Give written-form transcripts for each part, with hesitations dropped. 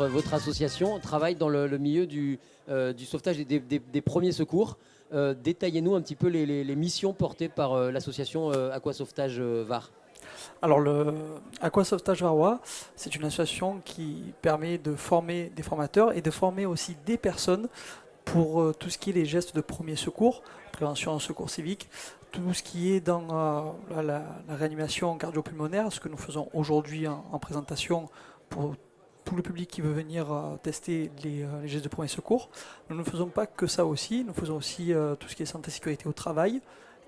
votre association travaille dans le milieu du sauvetage et des premiers secours. Détaillez-nous un petit peu les missions portées par l'association Aquasauvetage Var. Alors, le Aquasauvetage Varois, c'est une association qui permet de former des formateurs et de former aussi des personnes pour tout ce qui est les gestes de premier secours, prévention, secours civique, tout ce qui est dans la réanimation cardio-pulmonaire, ce que nous faisons aujourd'hui en présentation pour tout le public qui veut venir tester les gestes de premier secours. Nous ne faisons pas que ça aussi, nous faisons aussi tout ce qui est santé et sécurité au travail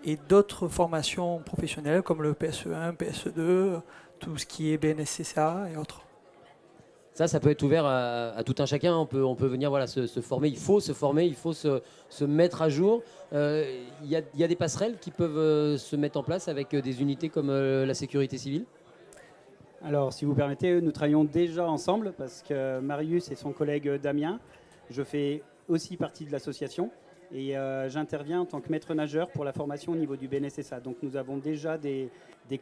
et d'autres formations professionnelles comme le PSE1, PSE2, tout ce qui est BNSCCA et autres. Ça peut être ouvert à tout un chacun. On peut venir se former. Il faut se former, il faut se mettre à jour. Il y a des passerelles qui peuvent se mettre en place avec des unités comme la sécurité civile. Alors, si vous permettez, nous travaillons déjà ensemble parce que Marius et son collègue Damien, je fais aussi partie de l'association et j'interviens en tant que maître nageur pour la formation au niveau du BNSSA. Donc, nous avons déjà des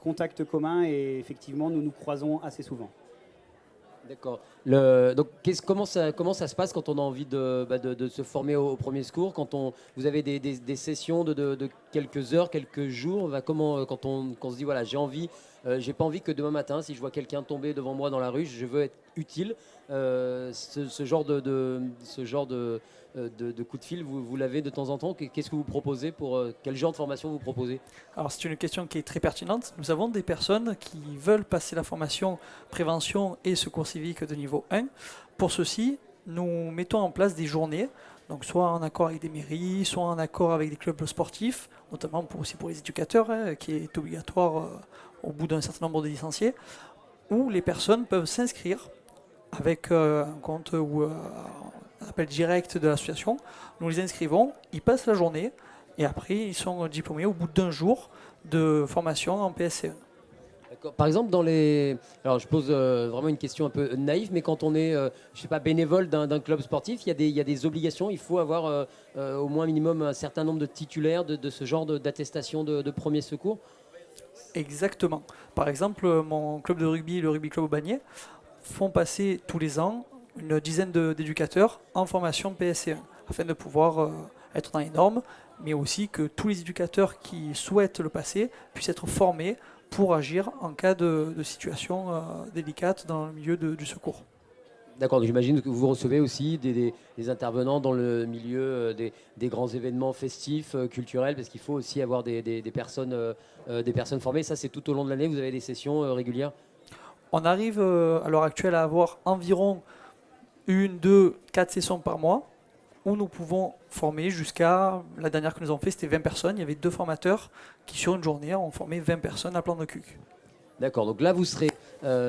contacts communs et effectivement, nous nous croisons assez souvent. D'accord. Donc, comment ça se passe quand on a envie de se former au premier secours, quand vous avez des sessions de quelques heures, quelques jours, quand on se dit voilà, j'ai pas envie que demain matin, si je vois quelqu'un tomber devant moi dans la rue, je veux être utile. Ce genre de coup de fil, vous l'avez de temps en temps. Qu'est-ce que vous proposez quel genre de formation vous proposez? Alors c'est une question qui est très pertinente. Nous avons des personnes qui veulent passer la formation prévention et secours civique de niveau 1. Pour ceci, nous mettons en place des journées, donc soit en accord avec des mairies, soit en accord avec des clubs sportifs, notamment aussi pour les éducateurs, qui est obligatoire au bout d'un certain nombre de licenciés, où les personnes peuvent s'inscrire avec un compte ou un appel direct de l'association. Nous les inscrivons, ils passent la journée et après ils sont diplômés au bout d'un jour de formation en PSC1. Par exemple, alors je pose vraiment une question un peu naïve, mais quand on est, je sais pas, bénévole d'un club sportif, il y a des obligations. Il faut avoir au moins minimum un certain nombre de titulaires de ce genre d'attestation de premier secours. Exactement. Par exemple, mon club de rugby, le Rugby Club Aubagnais, font passer tous les ans une dizaine d'éducateurs en formation PSC1 afin de pouvoir être dans les normes, mais aussi que tous les éducateurs qui souhaitent le passer puissent être formés pour agir en cas de situation délicate dans le milieu du secours. D'accord, donc j'imagine que vous recevez aussi des intervenants dans le milieu des grands événements festifs, culturels, parce qu'il faut aussi avoir des personnes formées. Ça, c'est tout au long de l'année, vous avez des sessions régulières? On arrive à l'heure actuelle à avoir environ 1, 2, 4 sessions par mois où nous pouvons former jusqu'à, la dernière que nous avons fait, c'était 20 personnes. Il y avait 2 formateurs qui, sur une journée, ont formé 20 personnes à plan de cuc. D'accord, donc là vous serez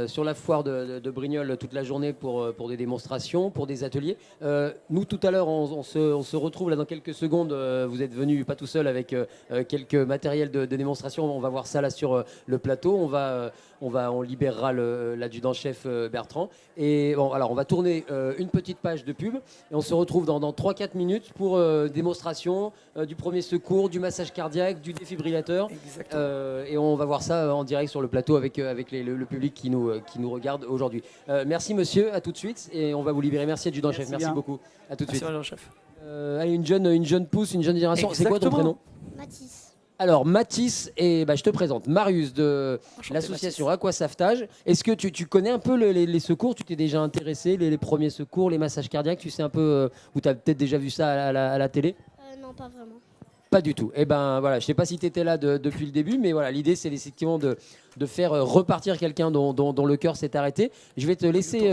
sur la foire de Brignoles toute la journée pour des démonstrations, pour des ateliers. Nous tout à l'heure on se retrouve là dans quelques secondes, vous êtes venu pas tout seul avec quelques matériels de démonstration, on va voir ça là sur le plateau, on libérera l'adjudant-chef Bertrand. Et bon, alors on va tourner une petite page de pub et on se retrouve dans 3-4 minutes pour démonstration du premier secours, du massage cardiaque, du défibrillateur. Et on va voir ça en direct sur le plateau avec le public qui nous regarde aujourd'hui. Merci monsieur, à tout de suite et on va vous libérer. Merci adjudant-chef, merci beaucoup. À tout de suite. Adjudant-chef. Allez, une jeune pousse, une jeune génération. C'est quoi ton prénom? Mathis. Alors Mathis, et je te présente Marius de l'association Aquasauvetage. Est-ce que tu connais un peu les secours? Tu t'es déjà intéressé, les premiers secours, les massages cardiaques? Tu sais un peu, ou tu as peut-être déjà vu ça à la télé? Non, pas vraiment. Pas du tout. Eh ben voilà, je sais pas si tu étais là depuis le début, mais voilà, l'idée c'est effectivement de faire repartir quelqu'un dont le cœur s'est arrêté. Je vais te laisser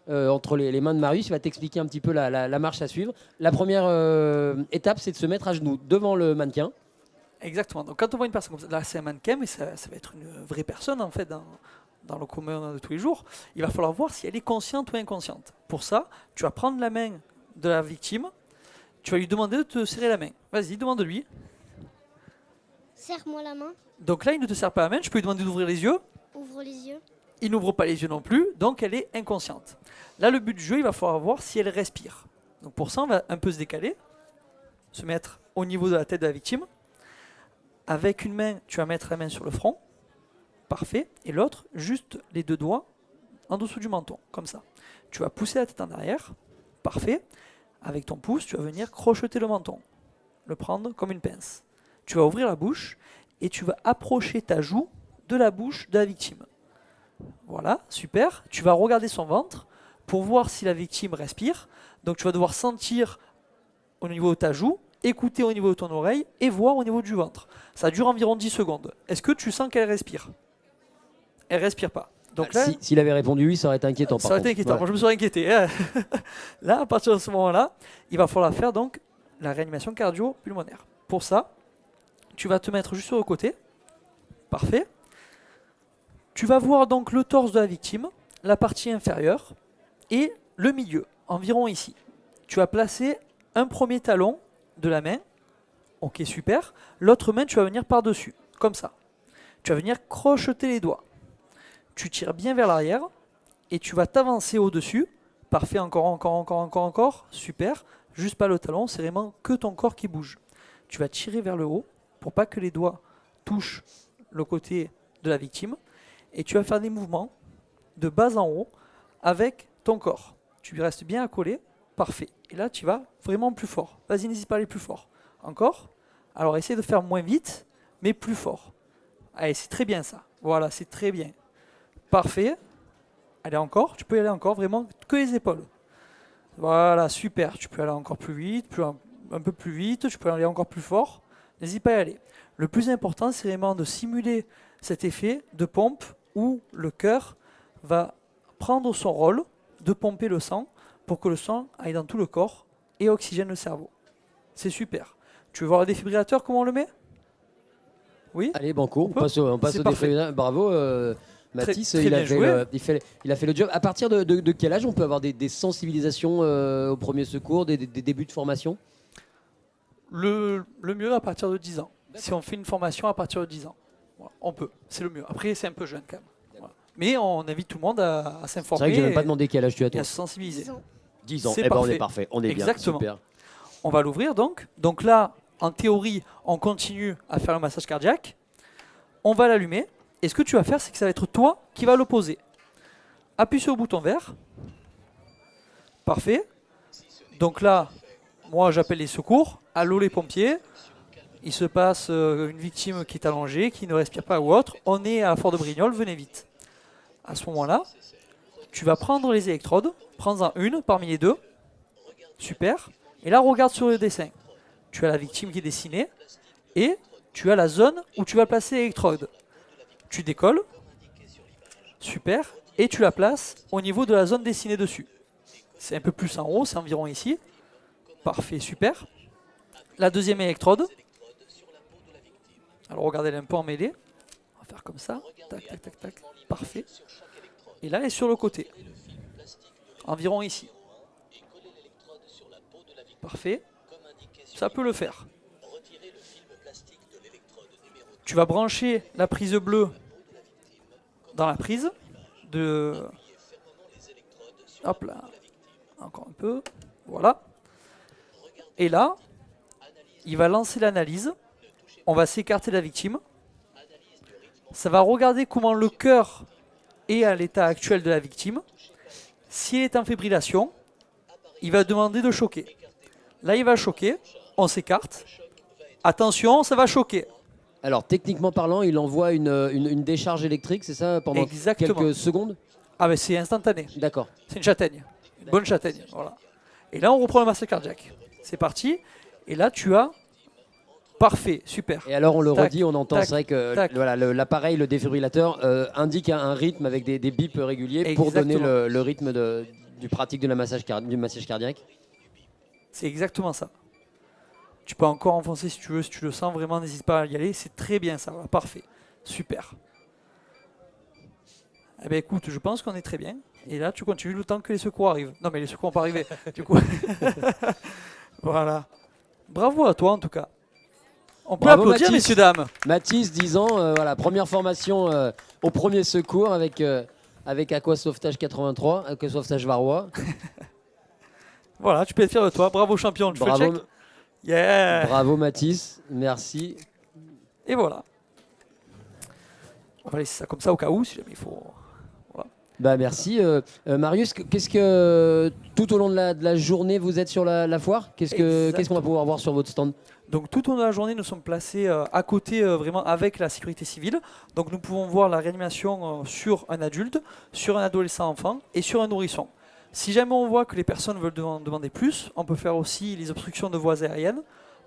entre les mains de Marius, il va t'expliquer un petit peu la marche à suivre. La première étape, c'est de se mettre à genoux devant le mannequin. Exactement. Donc quand on voit une personne comme ça, là c'est un mannequin, mais ça va être une vraie personne en fait dans le commun de tous les jours. Il va falloir voir si elle est consciente ou inconsciente. Pour ça, tu vas prendre la main de la victime, tu vas lui demander de te serrer la main. Vas-y, demande-lui. Serre-moi la main. Donc là, il ne te serre pas la main, tu peux lui demander d'ouvrir les yeux. Ouvre les yeux. Il n'ouvre pas les yeux non plus, donc elle est inconsciente. Là, le but du jeu, il va falloir voir si elle respire. Donc pour ça, on va un peu se décaler, se mettre au niveau de la tête de la victime. Avec une main, tu vas mettre la main sur le front. Parfait. Et l'autre, juste les 2 doigts en dessous du menton, comme ça. Tu vas pousser la tête en arrière, parfait. Avec ton pouce, tu vas venir crocheter le menton, le prendre comme une pince. Tu vas ouvrir la bouche et tu vas approcher ta joue de la bouche de la victime. Voilà, super. Tu vas regarder son ventre pour voir si la victime respire. Donc tu vas devoir sentir au niveau de ta joue, écouter au niveau de ton oreille et voir au niveau du ventre. Ça dure environ 10 secondes. Est-ce que tu sens qu'elle respire? Elle respire pas. Donc là, S'il avait répondu oui, ça aurait été inquiétant. ça aurait été inquiétant. Ouais. Moi, je me serais inquiété. Là, à partir de ce moment-là, il va falloir faire donc la réanimation cardio-pulmonaire. Pour ça, tu vas te mettre juste sur le côté. Parfait. Tu vas voir donc le torse de la victime, la partie inférieure et le milieu, environ ici. Tu vas placer un premier talon de la main. Ok, super. L'autre main, tu vas venir par-dessus, comme ça. Tu vas venir crocheter les doigts. Tu tires bien vers l'arrière et tu vas t'avancer au-dessus. Parfait, encore. Super. Juste pas le talon, c'est vraiment que ton corps qui bouge. Tu vas tirer vers le haut pour pas que les doigts touchent le côté de la victime. Et tu vas faire des mouvements de bas en haut avec ton corps. Tu lui restes bien accolé. Parfait. Et là, tu vas vraiment plus fort. Vas-y, n'hésite pas à aller plus fort. Encore. Alors, essaye de faire moins vite, mais plus fort. Allez, c'est très bien ça. Voilà, c'est très bien. Parfait. Allez, encore. Tu peux y aller encore. Vraiment, que les épaules. Voilà, super. Tu peux aller encore plus vite, un peu plus vite. Tu peux aller encore plus fort. N'hésite pas à y aller. Le plus important, c'est vraiment de simuler cet effet de pompe où le cœur va prendre son rôle de pomper le sang pour que le sang aille dans tout le corps et oxygène le cerveau. C'est super. Tu veux voir le défibrillateur, comment on le met? Oui. Allez, banco, on peut passe au C'est parfait. défrichage. Bravo, Mathis, très il a bien fait joué. il a fait le job. À partir de quel âge on peut avoir des sensibilisations au premier secours, des débuts de formation? Le mieux à partir de 10 ans. Si on fait une formation à partir de 10 ans. Voilà, on peut, c'est le mieux. Après, c'est un peu jeune quand même. Voilà. Mais on invite tout le monde à C'est s'informer vrai que j'ai même pas et demandé quel âge tu as à toi. se sensibiliser. 10 ans. 10 ans. C'est Eh ben, on parfait. est parfait, on est Exactement. bien. Super. On va l'ouvrir donc. Donc là, en théorie, on continue à faire le massage cardiaque. On va l'allumer. Et ce que tu vas faire, c'est que ça va être toi qui va le poser. Appuie sur le bouton vert. Parfait. Donc là, moi j'appelle les secours. Allô les pompiers. Il se passe une victime qui est allongée, qui ne respire pas ou autre. On est à Fort de Brignoles, venez vite. À ce moment-là, tu vas prendre les électrodes. Prends-en une parmi les deux. Super. Et là, regarde sur le dessin. Tu as la victime qui est dessinée et tu as la zone où tu vas placer l'électrode. Tu décolles. Super. Et tu la places au niveau de la zone dessinée dessus. C'est un peu plus en haut, c'est environ ici. Parfait, super. La deuxième électrode. Alors regardez, elle est un peu emmêlée. On va faire comme ça. Tac, tac, tac, tac. Parfait. Et là, elle est sur le côté. Environ ici. Parfait. Ça peut le faire. Tu vas brancher la prise bleue dans la prise de... Hop là. Encore un peu. Voilà. Et là, il va lancer l'analyse. On va s'écarter de la victime. Ça va regarder comment le cœur est à l'état actuel de la victime. Si elle est en fibrillation, il va demander de choquer. Là, il va choquer. On s'écarte. Attention, ça va choquer. Alors, techniquement parlant, il envoie une décharge électrique, c'est ça, pendant Exactement. quelques secondes? Ah ben c'est instantané. D'accord. C'est une châtaigne. Une bonne châtaigne. Voilà. Et là, on reprend le massage cardiaque. C'est parti. Et là, tu as... Parfait, super. Et alors, on le Tac, redit, on entend, tac, c'est vrai que tac. voilà, l'appareil, le défibrillateur, indique un rythme avec des bips réguliers pour donner Exactement. le rythme du pratique de du massage cardiaque. C'est exactement ça. Tu peux encore enfoncer si tu veux, si tu le sens vraiment, n'hésite pas à y aller. C'est très bien ça, voilà, parfait. Super. Eh bien écoute, je pense qu'on est très bien. Et là, tu continues le temps que les secours arrivent. Non mais les secours vont pas arriver. Du coup, voilà. Bravo à toi en tout cas. On peut Bravo, applaudir, Mathis. messieurs, dames. Mathis, 10 ans, voilà, première formation au premier secours avec Aqua Sauvetage 83, Aqua Sauvetage Varois. Voilà, tu peux être fier de toi. Bravo champion. Tu fais le Bravo, check. Yeah. bravo Mathis, merci. Et voilà. On va laisser ça comme ça au cas où, si jamais il faut. Voilà. Bah merci. Marius, qu'est-ce que tout au long de la journée vous êtes sur la foire? Qu'est-ce qu'on va pouvoir voir sur votre stand? Donc tout au long de la journée, nous sommes placés à côté vraiment avec la sécurité civile. Donc nous pouvons voir la réanimation sur un adulte, sur un adolescent enfant et sur un nourrisson. Si jamais on voit que les personnes veulent demander plus, on peut faire aussi les obstructions de voies aériennes.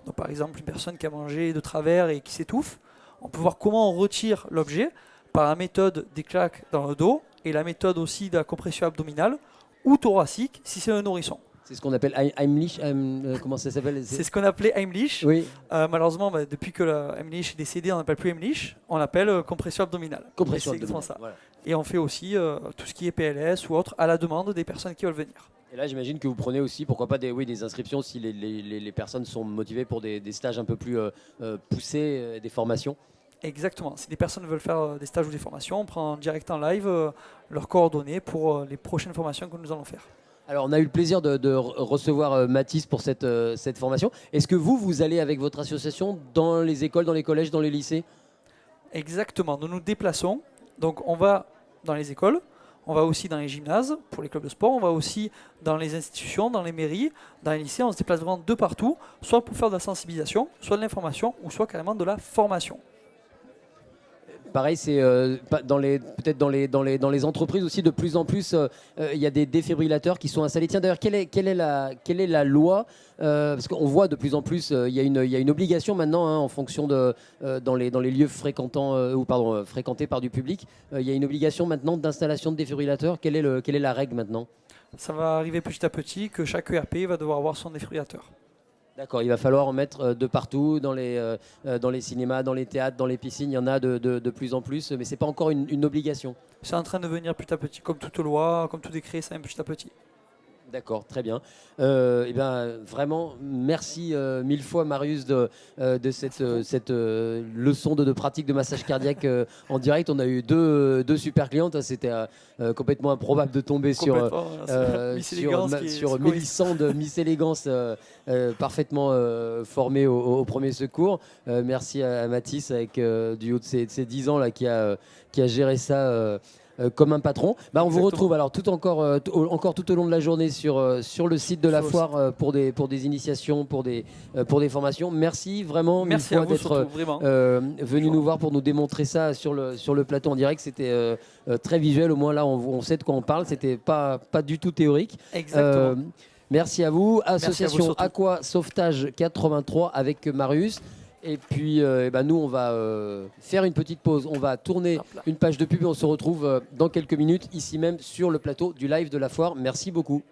Donc par exemple une personne qui a mangé de travers et qui s'étouffe. On peut voir comment on retire l'objet par la méthode des claques dans le dos et la méthode aussi de la compression abdominale ou thoracique si c'est un nourrisson. C'est ce qu'on appelle Heimlich. Comment ça s'appelle? C'est ce qu'on appelait Heimlich. Oui, Malheureusement, depuis que Heimlich est décédé, on n'appelle plus Heimlich, on l'appelle compression abdominale. compression C'est exactement abdominale. ça. Voilà. Et on fait aussi tout ce qui est PLS ou autre à la demande des personnes qui veulent venir. Et là, j'imagine que vous prenez aussi, pourquoi pas, des inscriptions si les personnes sont motivées pour des stages un peu plus poussés, des formations. Exactement. Si des personnes veulent faire des stages ou des formations, on prend en direct en live leurs coordonnées pour les prochaines formations que nous allons faire. Alors, on a eu le plaisir de recevoir Mathis pour cette formation. Est-ce que vous allez avec votre association dans les écoles, dans les collèges, dans les lycées? Exactement. Nous nous déplaçons. Donc on va dans les écoles, on va aussi dans les gymnases pour les clubs de sport, on va aussi dans les institutions, dans les mairies, dans les lycées. On se déplace vraiment de partout, soit pour faire de la sensibilisation, soit de l'information, ou soit carrément de la formation. Pareil, c'est peut-être dans les entreprises aussi, de plus en plus, il y a des défibrillateurs qui sont installés. Tiens, d'ailleurs, quelle est la loi? Parce qu'on voit de plus en plus, il y a une obligation maintenant, hein, en fonction dans les lieux fréquentés par du public, il y a une obligation maintenant d'installation de défibrillateurs. Quelle est la règle maintenant? Ça va arriver petit à petit que chaque ERP va devoir avoir son défibrillateur. D'accord, il va falloir en mettre de partout, dans les cinémas, dans les théâtres, dans les piscines, il y en a de plus en plus, mais ce n'est pas encore une obligation. C'est en train de venir petit à petit, comme toute loi, comme tout décret, ça vient petit à petit. D'accord, très bien. Eh bien, vraiment, merci mille fois, Marius, de cette leçon de pratique de massage cardiaque en direct. On a eu deux super clientes. C'était complètement improbable de tomber sur Mélissande, Miss Élégance, parfaitement formée au premier secours. Merci à Mathis, avec du haut de ses 10 ans, là, qui a géré ça. Comme un patron. On vous retrouve alors encore tout au long de la journée sur le site de la foire pour des initiations, pour des formations. Merci vraiment Merci à vous d'être venu nous voir pour nous démontrer ça sur le plateau en direct. C'était très visuel, au moins là on sait de quoi on parle. C'était pas du tout théorique. Exactement. Merci à vous. Association Merci à vous Aqua Sauvetage 83 avec Marius. Et puis, nous, on va faire une petite pause. On va tourner une page de pub et on se retrouve dans quelques minutes, ici même, sur le plateau du live de la foire. Merci beaucoup.